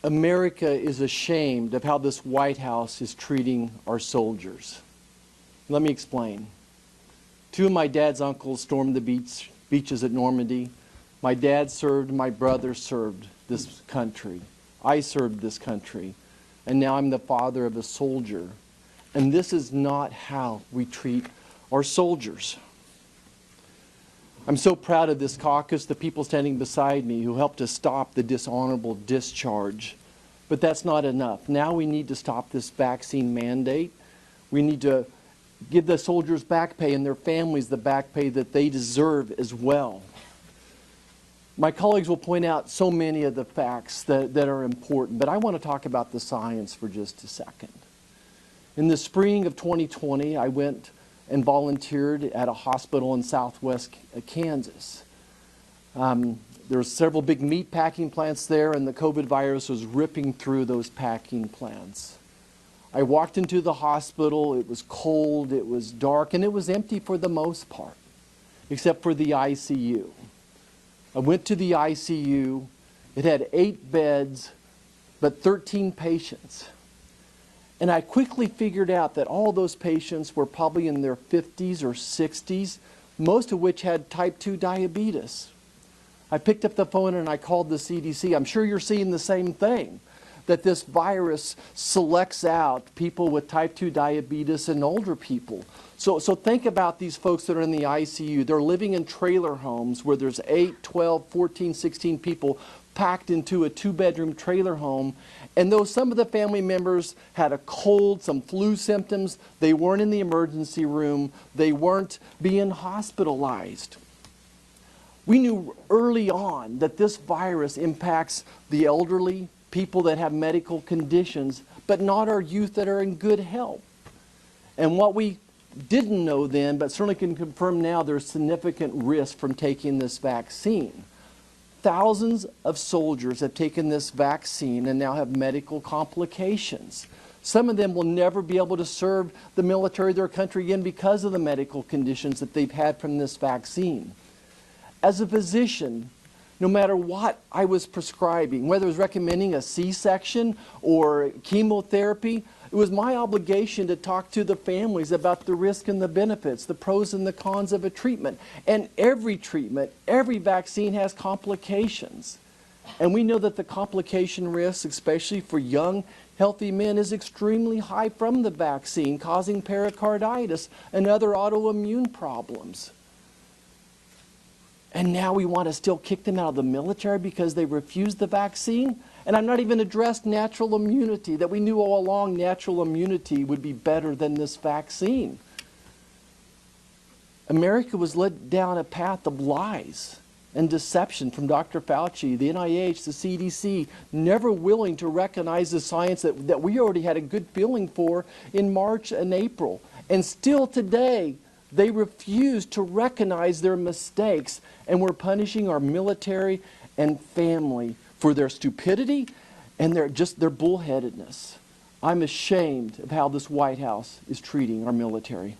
America is ashamed of how this White House is treating our soldiers. Let me explain. Two of my dad's uncles stormed the beaches at Normandy. My dad served, my brother served this country. I served this country. And now I'm the father of a soldier. And this is not how we treat our soldiers. I'm so proud of this caucus, the people standing beside me who helped to stop the dishonorable discharge. But that's not enough. Now we need to stop this vaccine mandate. We need to give the soldiers back pay and their families the back pay that they deserve as well. My colleagues will point out so many of the facts that are important, but I want to talk about the science for just a second. In the spring of 2020, I went and volunteered at a hospital in southwest Kansas. There were several big meat packing plants there, and the COVID virus was ripping through those packing plants. I walked into the hospital. It was cold, it was dark, and it was empty for the most part, except for the ICU. I went to the ICU. It had 8 beds, but 13 patients. And I quickly figured out that all those patients were probably in their 50s or 60s, most of which had type 2 diabetes. I picked up the phone and I called the CDC. I'm sure you're seeing the same thing, that this virus selects out people with type 2 diabetes and older people. So think about these folks that are in the ICU. They're living in trailer homes where there's 8, 12, 14, 16 people packed into a 2-bedroom trailer home. And though some of the family members had a cold, some flu symptoms, they weren't in the emergency room. They weren't being hospitalized. We knew early on that this virus impacts the elderly, people that have medical conditions, but not our youth that are in good health. And what we didn't know then, but certainly can confirm now, there's significant risk from taking this vaccine. Thousands of soldiers have taken this vaccine and now have medical complications. Some of them will never be able to serve the military of their country again because of the medical conditions that they've had from this vaccine. As a physician, no matter what I was prescribing, whether it was recommending a C-section or chemotherapy, it was my obligation to talk to the families about the risk and the benefits, the pros and the cons of a treatment. And every treatment, every vaccine has complications. And we know that the complication risk, especially for young, healthy men, is extremely high from the vaccine, causing pericarditis and other autoimmune problems. And now we want to still kick them out of the military because they refused the vaccine? And I'm not even addressed natural immunity, that we knew all along natural immunity would be better than this vaccine. America was led down a path of lies and deception from Dr. Fauci, the NIH, the CDC, never willing to recognize the science that we already had a good feeling for in March and April. And still today, they refuse to recognize their mistakes, and we're punishing our military and family for their stupidity and their bullheadedness. I'm ashamed of how this White House is treating our military.